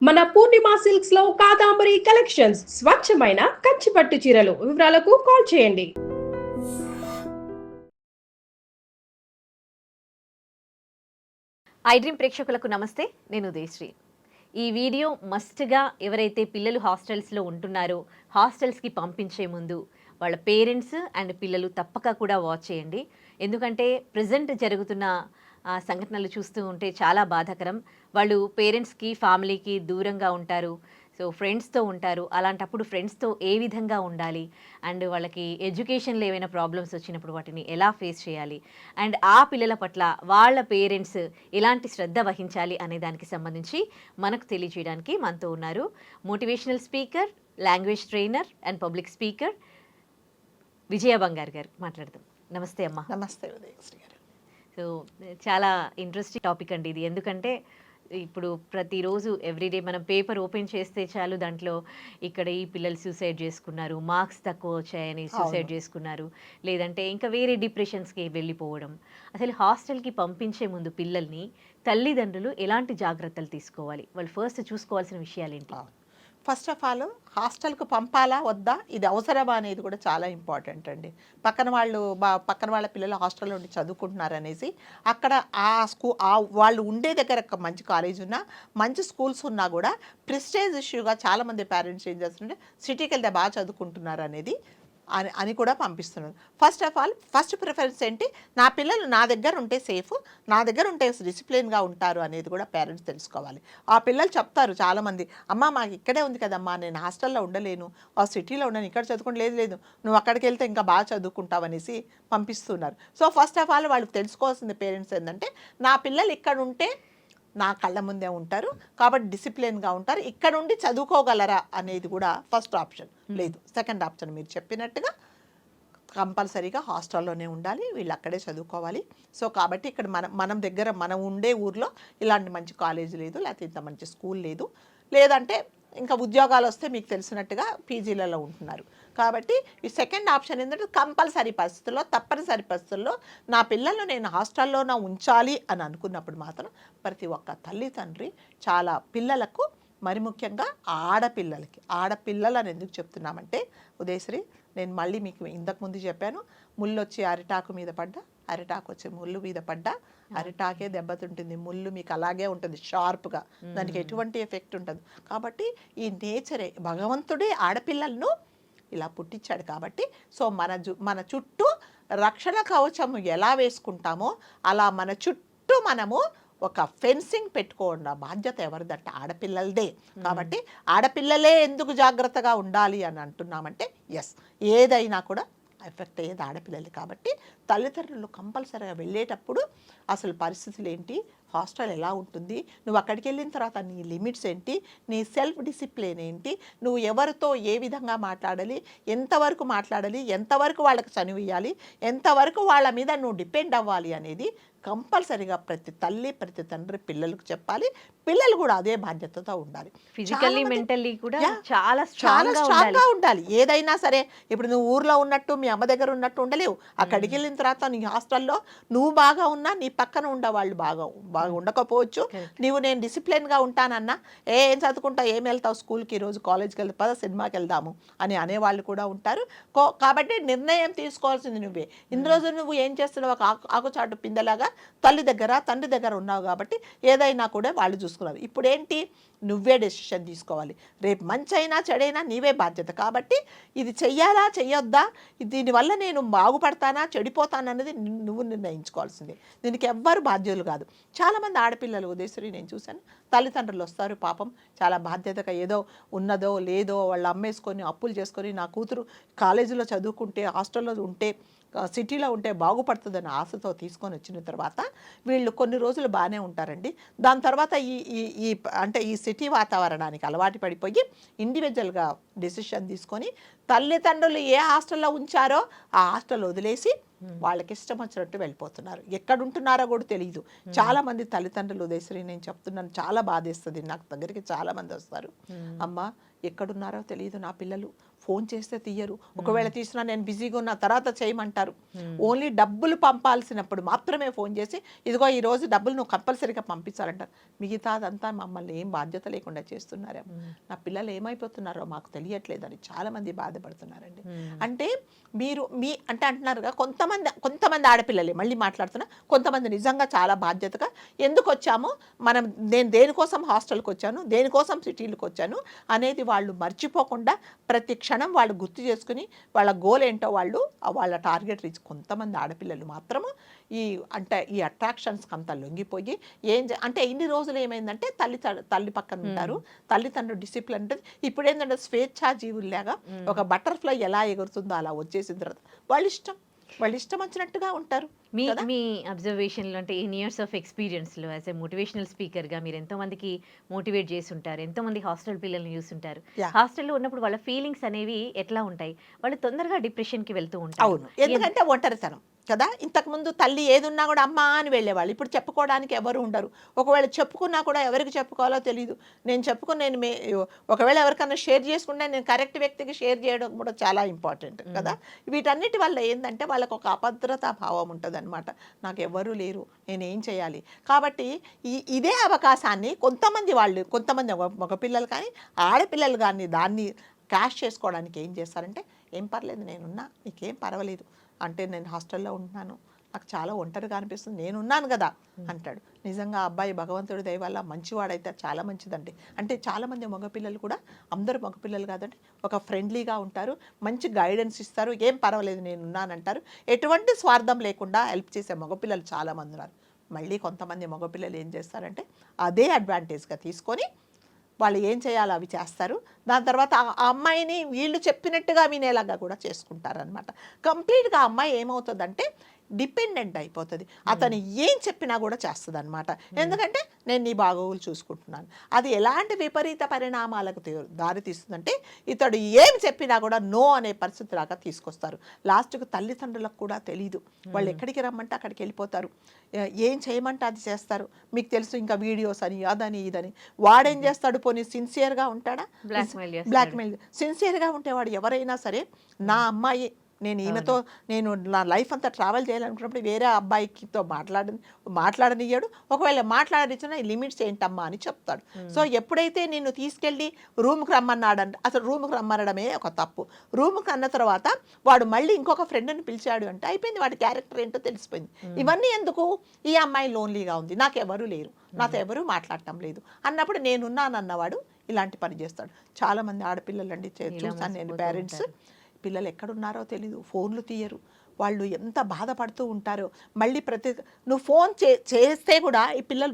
మన పూర్ణిమ సిల్క్స్ లో కాదాంబరి కలెక్షన్స్ స్వచ్ఛమైన కంచి పట్టు చీరలు. వివరాలకు కాల్ చేయండి. ఐ డ్రీమ్ ప్రేక్షకులకు నమస్తే, నేను ఉదయశ్రీ. ఈ వీడియో మస్ట్గా ఎవరైతే పిల్లలు హాస్టల్స్లో ఉంటున్నారో హాస్టల్స్కి పంపించే ముందు వాళ్ళ పేరెంట్స్ అండ్ పిల్లలు తప్పక కూడా వాచ్ చేయండి. ఎందుకంటే ప్రజెంట్ జరుగుతున్న సంఘటనలు చూస్తూ ఉంటే చాలా బాధాకరం. వాళ్ళు పేరెంట్స్కి ఫ్యామిలీకి దూరంగా ఉంటారు, సో ఫ్రెండ్స్తో ఉంటారు. అలాంటప్పుడు ఫ్రెండ్స్తో ఏ విధంగా ఉండాలి అండ్ వాళ్ళకి ఎడ్యుకేషన్లో ఏమైనా ప్రాబ్లమ్స్ వచ్చినప్పుడు వాటిని ఎలా ఫేస్ చేయాలి అండ్ ఆ పిల్లల పట్ల వాళ్ళ పేరెంట్స్ ఎలాంటి శ్రద్ధ వహించాలి అనే దానికి సంబంధించి మనకు తెలియజేయడానికి మనతో ఉన్నారు motivational speaker, language trainer and public speaker Vijaya Bangaru garu. మాట్లాడదాం. నమస్తే అమ్మా. నమస్తే ఉదయశ్రీ గారు. సో చాలా ఇంట్రెస్టింగ్ టాపిక్ అండి ఇది. ఎందుకంటే ఇప్పుడు ప్రతిరోజు ఎవ్రీడే మనం పేపర్ ఓపెన్ చేస్తే చాలు దాంట్లో ఇక్కడ ఈ పిల్లలు సూసైడ్ చేసుకున్నారు, మార్క్స్ తక్కువ వచ్చాయని సూసైడ్ చేసుకున్నారు, లేదంటే ఇంకా వేరే డిప్రెషన్స్కి వెళ్ళిపోవడం. అసలు హాస్టల్కి పంపించే ముందు పిల్లల్ని తల్లిదండ్రులు ఎలాంటి జాగ్రత్తలు తీసుకోవాలి, వాళ్ళు ఫస్ట్ చూసుకోవాల్సిన విషయాలు ఏంటి? ఫస్ట్ ఆఫ్ ఆల్ హాస్టల్కు పంపాలా వద్దా, ఇది అవసరమా అనేది కూడా చాలా ఇంపార్టెంట్ అండి. పక్కన వాళ్ళ పిల్లలు హాస్టల్లో ఉండి చదువుకుంటున్నారు అనేసి అక్కడ వాళ్ళు ఉండే దగ్గర ఒక మంచి కాలేజ్ ఉన్నా, మంచి స్కూల్స్ ఉన్నా కూడా ప్రెస్టేజ్ ఇష్యూగా చాలామంది పేరెంట్స్ ఏం చేస్తుంటే సిటీకి వెళ్తే బాగా చదువుకుంటున్నారు అనేది అని కూడా పంపిస్తున్నారు. First of all first preference ఏంటి, నా పిల్లలు నా దగ్గర ఉంటే సేఫ్, నా దగ్గర ఉంటే డిసిప్లిన్గా ఉంటారు అనేది కూడా పేరెంట్స్ తెలుసుకోవాలి. ఆ పిల్లలు చెప్తారు చాలామంది, అమ్మ మాకు ఇక్కడే ఉంది కదమ్మా, నేను హాస్టల్లో ఉండలేను, ఆ సిటీలో ఉండను, ఇక్కడ చదువుకుంటే లేదు నువ్వు అక్కడికి వెళ్తే ఇంకా బాగా చదువుకుంటావు అనేసి పంపిస్తున్నారు. సో ఫస్ట్ ఆఫ్ ఆల్ వాళ్ళు తెలుసుకోవాల్సింది పేరెంట్స్ ఏంటంటే, నా పిల్లలు ఇక్కడ ఉంటే నా కళ్ళ ముందే ఉంటారు కాబట్టి డిసిప్లిన్గా ఉంటారు, ఇక్కడ ఉండి చదువుకోగలరా అనేది కూడా ఫస్ట్ ఆప్షన్. లేదు, సెకండ్ ఆప్షన్ మీరు చెప్పినట్టుగా కంపల్సరీగా హాస్టల్లోనే ఉండాలి, వీళ్ళు అక్కడే చదువుకోవాలి. సో కాబట్టి ఇక్కడ మనం ఉండే ఊర్లో ఇలాంటి మంచి కాలేజ్ లేదు, లేకపోతే ఇంత మంచి స్కూల్ లేదు, లేదంటే ఇంకా ఉద్యోగాలు వస్తే మీకు తెలిసినట్టుగా పీజీలలో ఉంటున్నారు. కాబట్టి ఈ సెకండ్ ఆప్షన్ ఏంటంటే కంపల్సరీ పరిస్థితుల్లో, తప్పనిసరి పరిస్థితుల్లో నా పిల్లలను నేను హాస్టల్లోనే ఉంచాలి అని అనుకున్నప్పుడు మాత్రం ప్రతి ఒక్క తల్లిదండ్రి చాలా పిల్లలకు, మరి ముఖ్యంగా ఆడపిల్లలని ఎందుకు చెప్తున్నామంటే ఉదయశ్రీ, నేను మళ్ళీ మీకు ఇంతకుముందు చెప్పాను, ముళ్ళు వచ్చి అరిటాకు మీద పడ్డా, అరిటాకు వచ్చి ముళ్ళు మీద పడ్డా, అరిటాకే దెబ్బతింటుంది, ముళ్ళు మీకు అలాగే ఉంటుంది షార్ప్గా, దానికి ఎటువంటి ఎఫెక్ట్ ఉంటుంది. కాబట్టి ఈ నేచరే, భగవంతుడే ఆడపిల్లలను ఇలా పుట్టించాడు. కాబట్టి సో మన చుట్టూ రక్షణ కవచం ఎలా వేసుకుంటామో అలా మన చుట్టూ మనము ఒక ఫెన్సింగ్ పెట్టుకోవడం బాధ్యత ఎవరిదంటే ఆడపిల్లలదే. కాబట్టి ఆడపిల్లలే ఎందుకు జాగ్రత్తగా ఉండాలి అని అంటున్నామంటే, ఎస్, ఏదైనా కూడా ఎఫెక్ట్ అయ్యేది ఆడపిల్లలు. కాబట్టి తల్లిదండ్రులు కంపల్సరీగా వెళ్ళేటప్పుడు అసలు పరిస్థితులు ఏంటి, హాస్టల్ ఎలా ఉంటుంది, నువ్వు అక్కడికి వెళ్ళిన తర్వాత నీ లిమిట్స్ ఏంటి, నీ సెల్ఫ్ డిసిప్లిన్ ఏంటి, నువ్వు ఎవరితో ఏ విధంగా మాట్లాడాలి, ఎంతవరకు వాళ్ళకి చనువియ్యాలి, ఎంతవరకు వాళ్ళ మీద నువ్వు డిపెండ్ అవ్వాలి అనేది కంపల్సరీగా ప్రతి తల్లి ప్రతి తండ్రి పిల్లలకు చెప్పాలి. పిల్లలు కూడా అదే బాధ్యతతో ఉండాలి. ఫిజికల్లీ మెంటల్లీ కూడా చాలా స్ట్రాంగ్గా ఉండాలి. ఏదైనా సరే, ఇప్పుడు నువ్వు ఊర్లో ఉన్నట్టు మీ అమ్మ దగ్గర ఉన్నట్టు ఉండలేవు. అక్కడికి వెళ్ళిన తర్వాత నీ హాస్టల్లో నువ్వు బాగా ఉన్నా నీ పక్కన ఉండే వాళ్ళు బాగా ఉండకపోవచ్చు. నేను డిసిప్లిన్గా ఉంటానన్నా, ఏం చదువుకుంటావు, ఏం వెళ్తావు స్కూల్కి, ఈరోజు కాలేజ్కి వెళ్తే పద సినిమాకి వెళ్దాము అని అనేవాళ్ళు కూడా ఉంటారు. కాబట్టి నిర్ణయం తీసుకోవాల్సింది నువ్వే. ఇన్ని రోజులు నువ్వు ఏం చేస్తున్నావు, ఒక ఆకుచాటు పిందెలాగా తండ్రి దగ్గర ఉన్నావు కాబట్టి ఏదైనా కూడా వాళ్ళు చూసుకున్నారు. ఇప్పుడు ఏంటి, నువ్వే డెసిషన్ తీసుకోవాలి. రేపు మంచి అయినా చెడైనా నీవే బాధ్యత. కాబట్టి ఇది చెయ్యాలా చెయ్యొద్దా, దీనివల్ల నేను బాగుపడతానా చెడిపోతానన్నది నువ్వు నిర్ణయించుకోవాల్సిందే. దీనికి ఎవ్వరు బాధ్యులు కాదు. చాలామంది ఆడపిల్లలు ఉదయశ్రీ నేను చూశాను, తల్లిదండ్రులు వస్తారు పాపం చాలా బాధ్యతగా, ఏదో ఉన్నదో లేదో వాళ్ళు అమ్మేసుకొని అప్పులు చేసుకొని, నా కూతురు కాలేజీలో చదువుకుంటే, హాస్టల్లో ఉంటే, సిటీలో ఉంటే బాగుపడుతుందని ఆశతో తీసుకొని వచ్చిన తర్వాత వీళ్ళు కొన్ని రోజులు బాగానే ఉంటారండి. దాని తర్వాత ఈ సిటీ వాతావరణానికి అలవాటు పడిపోయి ఇండివిజువల్గా డెసిషన్ తీసుకొని తల్లిదండ్రులు ఏ హాస్టల్లో ఉంచారో ఆ హాస్టల్ వదిలేసి వాళ్ళకి ఇష్టం వచ్చినట్టు వెళ్ళిపోతున్నారు. ఎక్కడుంటున్నారో కూడా తెలియదు. చాలామంది తల్లిదండ్రులు ఉదయశ్రీ నేను చెప్తున్నాను, చాలా బాధేస్తుంది. నాకు దగ్గరికి చాలామంది వస్తారు, అమ్మ ఎక్కడున్నారో తెలియదు నా పిల్లలు, ఫోన్ చేస్తే తీయరు, ఒకవేళ తీసినా నేను బిజీగా ఉన్న తర్వాత చేయమంటారు. ఓన్లీ డబ్బులు పంపాల్సినప్పుడు మాత్రమే ఫోన్ చేసి ఇదిగో ఈ రోజు డబ్బులు నువ్వు కంపల్సరీగా పంపించాలంటారు. మిగతాదంతా మమ్మల్ని ఏం బాధ్యత లేకుండా చేస్తున్నారేమో, నా పిల్లలు ఏమైపోతున్నారో మాకు తెలియట్లేదని చాలామంది బాధపడుతున్నారండి. అంటే మీరు అంటే అంటున్నారుగా కొంతమంది ఆడపిల్లలే, మళ్ళీ మాట్లాడుతున్నా, కొంతమంది నిజంగా చాలా బాధ్యతగా ఎందుకు వచ్చామో నేను దేనికోసం హాస్టల్కి వచ్చాను, దేనికోసం సిటీలకు వచ్చాను అనేది వాళ్ళు మర్చిపోకుండా ప్రతి క్షణం వాళ్ళు గుర్తు చేసుకుని వాళ్ళ గోల్ ఏంటో వాళ్ళ టార్గెట్ రీచ్. కొంతమంది ఆడపిల్లలు మాత్రము ఈ అట్రాక్షన్స్కి అంతా లొంగిపోయి అంటే ఇన్ని రోజులు ఏమైందంటే తల్లి పక్కన ఉంటారు, తల్లిదండ్రులు డిసిప్లిన్ ఉంటుంది. ఇప్పుడు ఏంటంటే స్వేచ్ఛా జీవుల్లాగా ఒక బటర్ఫ్లై ఎలా ఎగురుతుందో అలా వచ్చేసిన తర్వాత వాళ్ళు ఇష్టం వచ్చినట్టుగా ఉంటారు. మీ అబ్జర్వేషన్లో అంటే ఇన్ ఇయర్స్ ఆఫ్ ఎక్స్పీరియన్స్లో యాజ్ ఎ మోటివేషనల్ స్పీకర్గా మీరు ఎంతో మందికి మోటివేట్ చేసి ఉంటారు, ఎంతో మంది హాస్టల్ పిల్లల్ని చూస్తుంటారు. హాస్టల్లో ఉన్నప్పుడు వాళ్ళ ఫీలింగ్స్ అనేవి ఎట్లా ఉంటాయి? వాళ్ళు తొందరగా డిప్రెషన్కి వెళ్తూ ఉంటారు. అవును, ఎందుకంటే ఒంటరితనం కదా. ఇంతకుముందు తల్లి ఏదున్నా కూడా అమ్మ అని వెళ్ళేవాళ్ళు, ఇప్పుడు చెప్పుకోవడానికి ఎవరు ఉండరు. ఒకవేళ చెప్పుకున్నా కూడా ఎవరికి చెప్పుకోవాలో తెలియదు. నేను ఒకవేళ ఎవరికైనా షేర్ చేసుకుంటే నేను కరెక్ట్ వ్యక్తికి షేర్ చేయడం కూడా చాలా ఇంపార్టెంట్ కదా. వీటన్నిటి వల్ల ఏంటంటే వాళ్ళకు ఒక అభద్రతా భావం ఉంటుంది అనమాట. నాకు ఎవరు లేరు, నేనేం చేయాలి. కాబట్టి ఇదే అవకాశాన్ని కొంతమంది మగపిల్లలు కానీ ఆడపిల్లలు కానీ దాన్ని క్యాష్ చేసుకోవడానికి ఏం చేస్తారంటే, ఏం పర్లేదు నేనున్నా, నీకేం పర్వాలేదు, అంటే నేను హాస్టల్లో ఉంటున్నాను, నాకు చాలా ఒంటరిగా అనిపిస్తుంది, నేనున్నాను కదా అంటాడు. నిజంగా అబ్బాయి భగవంతుడి దయ వల్ల మంచివాడైతే చాలా మంచిదండి. అంటే చాలామంది మగపిల్లలు కూడా, అందరూ మగపిల్లలు కాదండి, ఒక ఫ్రెండ్లీగా ఉంటారు, మంచి గైడెన్స్ ఇస్తారు, ఏం పర్వాలేదు నేనున్నానంటారు. ఎటువంటి స్వార్థం లేకుండా హెల్ప్ చేసే మగపిల్లలు చాలామంది ఉన్నారు. మళ్ళీ కొంతమంది మగపిల్లలు ఏం చేస్తారంటే అదే అడ్వాంటేజ్గా తీసుకొని వాళ్ళు ఏం చేయాలో అవి చేస్తారు. దాని తర్వాత ఆ అమ్మాయిని వీళ్ళు చెప్పినట్టుగా వినేలాగా కూడా చేసుకుంటారనమాట. కంప్లీట్గా ఆ అమ్మాయి ఏమవుతుందంటే డిపెండెంట్ అయిపోతుంది. అతను ఏం చెప్పినా కూడా చేస్తుంది అనమాట. ఎందుకంటే నేను నీ బాగోగులు చూసుకుంటున్నాను. అది ఎలాంటి విపరీత పరిణామాలకు దారితీస్తుందంటే ఇతడు ఏం చెప్పినా కూడా నో అనే పరిస్థితి లాగా తీసుకొస్తారు. లాస్ట్కు తల్లిదండ్రులకు కూడా తెలీదు, వాళ్ళు ఎక్కడికి రమ్మంటే అక్కడికి వెళ్ళిపోతారు, ఏం చేయమంటే అది చేస్తారు. మీకు తెలుసు ఇంకా వీడియోస్ అని అదని ఇదని. వాడేం చేస్తాడు, పోనీ సిన్సియర్గా ఉంటాడా? బ్లాక్మెయిల్. సిన్సియర్గా ఉంటేవాడు ఎవరైనా సరే, నా అమ్మాయి నేను నా లైఫ్ అంతా ట్రావెల్ చేయాలనుకున్నప్పుడు వేరే అబ్బాయితో మాట్లాడనియ్యాడు. ఒకవేళ మాట్లాడనిచ్చినా లిమిట్స్ ఏంటమ్మా అని చెప్తాడు. సో ఎప్పుడైతే నిన్ను తీసుకెళ్ళి రూమ్కి రమ్మన్నాడంటే, అసలు రూమ్కి రమ్మనడమే ఒక తప్పు. రూమ్కి అన్న తర్వాత వాడు మళ్ళీ ఇంకొక ఫ్రెండ్ని పిలిచాడు అంటే అయిపోయింది, వాడి క్యారెక్టర్ ఏంటో తెలిసిపోయింది. ఇవన్నీ ఎందుకు? ఈ అమ్మాయి లోన్లీగా ఉంది, నాకెవరూ లేరు, నాతో ఎవరూ మాట్లాడటం లేదు అన్నప్పుడు నేనున్నానన్నవాడు ఇలాంటి పని చేస్తాడు. చాలామంది ఆడపిల్లలు అండి చూసాను నేను, పేరెంట్స్ పిల్లలు ఎక్కడున్నారో తెలీదు, ఫోన్లు తీయరు, వాళ్ళు ఎంత బాధపడుతూ ఉంటారో. మళ్ళీ నువ్వు ఫోన్ చేస్తే కూడా ఈ పిల్లలు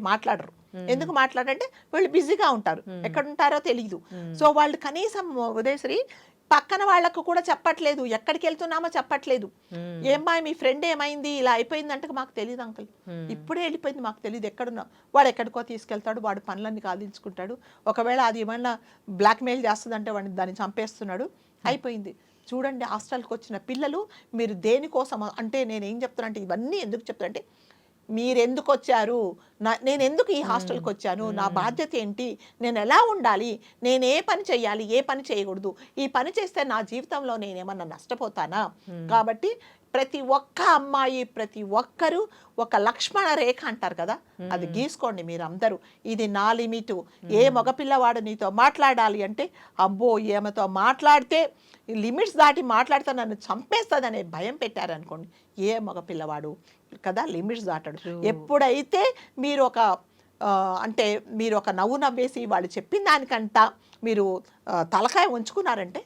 మాట్లాడరు. ఎందుకు మాట్లాడంటే వీళ్ళు బిజీగా ఉంటారు, ఎక్కడుంటారో తెలియదు. సో వాళ్ళు కనీసం ఉదయశ్రీ పక్కన వాళ్ళకు కూడా చెప్పట్లేదు, ఎక్కడికి వెళ్తున్నామో చెప్పట్లేదు. ఏమ్మా మీ ఫ్రెండ్ ఏమైంది, ఇలా అయిపోయింది అంటే మాకు తెలియదు అంకుల్, ఇప్పుడే వెళ్ళిపోయింది, మాకు తెలియదు ఎక్కడున్నా. వాడు ఎక్కడికో తీసుకెళ్తాడు, వాడు పనులన్నీ కాదించుకుంటాడు. ఒకవేళ అది ఏమైనా బ్లాక్మెయిల్ చేస్తుందంటే వాడిని దాన్ని చంపేస్తున్నాడు, అయిపోయింది. చూడండి హాస్టల్కి వచ్చిన పిల్లలు మీరు దేనికోసం అంటే, నేను ఏం చెప్తున్నా అంటే ఇవన్నీ ఎందుకు చెప్తున్నా అంటే, మీరు ఎందుకు వచ్చారు, నేను ఎందుకు ఈ హాస్టల్కి వచ్చాను, నా బాధ్యత ఏంటి, నేను ఎలా ఉండాలి, నేను ఏ పని చేయాలి, ఏ పని చేయకూడదు, ఈ పని చేస్తే నా జీవితంలో నేనేమన్నా నష్టపోతానా. కాబట్టి ప్రతి ఒక్క అమ్మాయి, ప్రతి ఒక్కరూ ఒక లక్ష్మణ రేఖ అంటారు కదా, అది గీసుకోండి మీరు అందరూ. ఇది నా లిమిటు. ఏ మగపిల్లవాడు నీతో మాట్లాడాలి అంటే, అబ్బో ఏమతో మాట్లాడితే లిమిట్స్ దాటి మాట్లాడితే నన్ను చంపేస్తుందనే భయం పెట్టారనుకోండి, ఏ మగపిల్లవాడు కదా లిమిట్స్ దాటాడు. ఎప్పుడైతే మీరు ఒక నవ్వు నవ్వేసి వాళ్ళు చెప్పిన దానికంట మీరు తలకాయ ఉంచుకున్నారంటే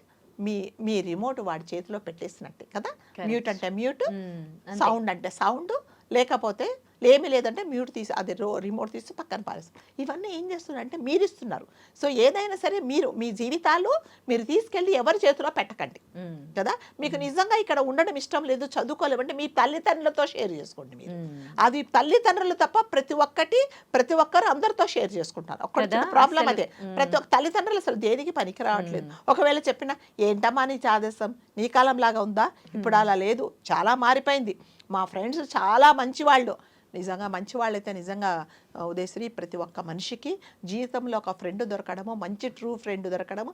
మీ రిమోట్ వాడి చేతిలో పెట్టేసినట్టే కదా. మ్యూట్ అంటే మ్యూట్, సౌండ్ అంటే సౌండ్, లేకపోతే ఏమీ లేదంటే మ్యూట్ తీసి అది రిమోట్ తీసి పక్కన పారేస్తారు. ఇవన్నీ ఏం చేస్తున్నారంటే మీరు ఇస్తున్నారు. సో ఏదైనా సరే మీరు మీ జీవితాలు మీరు తీసుకెళ్ళి ఎవరి చేతిలో పెట్టకండి కదా. మీకు నిజంగా ఇక్కడ ఉండడం ఇష్టం లేదు, చదువుకోలేమంటే మీ తల్లిదండ్రులతో షేర్ చేసుకోండి. మీరు అది తల్లిదండ్రులు తప్ప ప్రతి ఒక్కరు అందరితో షేర్ చేసుకుంటారు. ఒక్కటి ప్రాబ్లం అదే, ప్రతి ఒక్క తల్లిదండ్రులు అసలు దేనికి పనికి రావట్లేదు. ఒకవేళ చెప్పినా ఏంటమ్మా నీ చాదేశం, నీ కాలం లాగా ఉందా, ఇప్పుడు అలా లేదు, చాలా మారిపోయింది, మా ఫ్రెండ్స్ చాలా మంచి వాళ్ళు, నిజంగా మంచి వాళ్ళైతే నిజంగా ఉదయశ్రీ ప్రతి ఒక్క మనిషికి జీవితంలో ఒక ఫ్రెండ్ దొరకడము, మంచి ట్రూ ఫ్రెండ్ దొరకడము,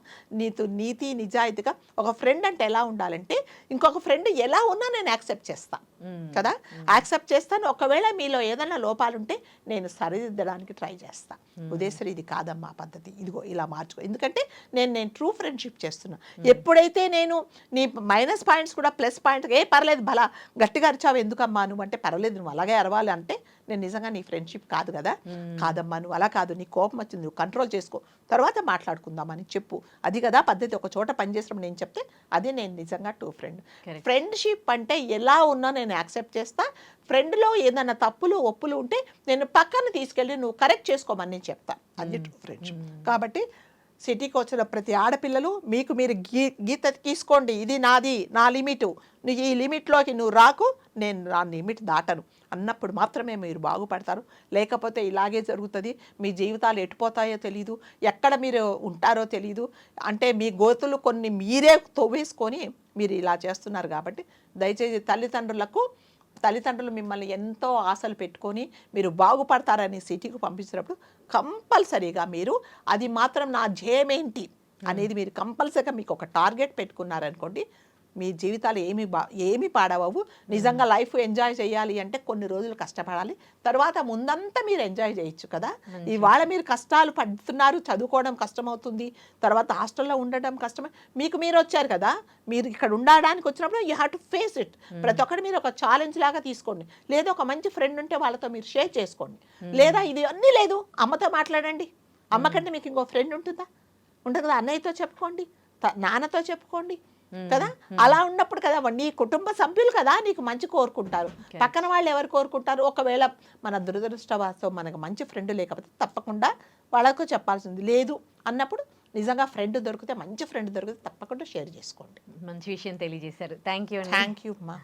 నీతి నిజాయితీగా ఒక ఫ్రెండ్ అంటే ఎలా ఉండాలంటే ఇంకొక ఫ్రెండ్ ఎలా ఉన్నా నేను యాక్సెప్ట్ చేస్తాను కదా, యాక్సెప్ట్ చేస్తాను. ఒకవేళ మీలో ఏదైనా లోపాలుంటే నేను సరిదిద్దడానికి ట్రై చేస్తాను. ఉదయశ్రీ ఇది కాదమ్మా పద్ధతి, ఇదిగో ఇలా మార్చుకో, ఎందుకంటే నేను ట్రూ ఫ్రెండ్షిప్ చేస్తున్నా. ఎప్పుడైతే నేను నీ మైనస్ పాయింట్స్ కూడా ప్లస్ పాయింట్ పర్లేదు భలా గట్టిగా అరిచావు ఎందుకమ్మా నువ్వు అంటే, పర్వాలేదు నువ్వు అలాగే అరవాలి అంటే నేను నిజంగా నీ ఫ్రెండ్షిప్ కాదు కదా, కాదమ్మా నువ్వు అలా కాదు, నీ కోపం వచ్చింది నువ్వు కంట్రోల్ చేసుకో, తర్వాత మాట్లాడుకుందామని చెప్పు, అది కదా పద్ధతి. ఒక చోట పనిచేసినప్పుడు నేను చెప్తే అదే నేను నిజంగా ట్రూ ఫ్రెండ్. ఫ్రెండ్షిప్ అంటే ఎలా ఉన్నా నేను యాక్సెప్ట్ చేస్తా. ఫ్రెండ్లో ఏదైనా తప్పులు ఒప్పులు ఉంటే నేను పక్కన తీసుకెళ్ళి నువ్వు కరెక్ట్ చేసుకోమని నేను చెప్తా, అది ట్రూ ఫ్రెండ్షిప్. కాబట్టి సిటీకి వచ్చిన ప్రతి ఆడపిల్లలు మీకు మీరు గీత తీసుకోండి, ఇది నాది, నా లిమిటు, నువ్వు ఈ లిమిట్లోకి నువ్వు రాకు, నేను నా లిమిట్ దాటను అన్నప్పుడు మాత్రమే మీరు బాగుపడతారు. లేకపోతే ఇలాగే జరుగుతుంది. మీ జీవితాలు ఎటుపోతాయో తెలీదు, ఎక్కడ మీరు ఉంటారో తెలీదు. అంటే మీ గోతులు కొన్ని మీరే తవ్వేసుకొని మీరు ఇలా చేస్తున్నారు. కాబట్టి దయచేసి తల్లిదండ్రులు మిమ్మల్ని ఎంతో ఆశలు పెట్టుకొని మీరు బాగుపడతారని సిటీకి పంపించినప్పుడు కంపల్సరీగా మీరు అది మాత్రం నా ధ్యేయమేంటి అనేది మీరు కంపల్సరీగా మీకు ఒక టార్గెట్ పెట్టుకున్నారనుకోండి, మీ జీవితాలు ఏమి పాడవవు. నిజంగా లైఫ్ ఎంజాయ్ చేయాలి అంటే కొన్ని రోజులు కష్టపడాలి, తర్వాత ముందంతా మీరు ఎంజాయ్ చేయొచ్చు కదా. ఇవాళ మీరు కష్టాలు పడుతున్నారు, చదువుకోవడం కష్టమవుతుంది, తర్వాత హాస్టల్లో ఉండడం కష్టమే. మీరు వచ్చారు కదా, మీరు ఇక్కడ ఉండడానికి వచ్చినప్పుడు you have to face it. ప్రతి ఒక్కటి మీరు ఒక ఛాలెంజ్ లాగా తీసుకోండి. లేదా ఒక మంచి ఫ్రెండ్ ఉంటే వాళ్ళతో మీరు షేర్ చేసుకోండి. లేదా ఇది అన్నీ లేదు, అమ్మతో మాట్లాడండి. అమ్మకంటే మీకు ఇంకో ఫ్రెండ్ ఉంటుందా? ఉండదు కదా. అన్నయ్యతో చెప్పుకోండి, నాన్నతో చెప్పుకోండి కదా. అలా ఉన్నప్పుడు కదా నీ కుటుంబ సభ్యులు కదా నీకు మంచి కోరుకుంటారు. పక్కన వాళ్ళు ఎవరు కోరుకుంటారు? ఒకవేళ మన దురదృష్టవశాత్తు మనకు మంచి ఫ్రెండ్ లేకపోతే తప్పకుండా వాళ్ళకు చెప్పాల్సింది లేదు అన్నప్పుడు నిజంగా ఫ్రెండ్ దొరికితే, మంచి ఫ్రెండ్ దొరికితే తప్పకుండా షేర్ చేసుకోండి. మంచి విషయం తెలియజేశారు. Thank you. థ్యాంక్ యూ అమ్మా.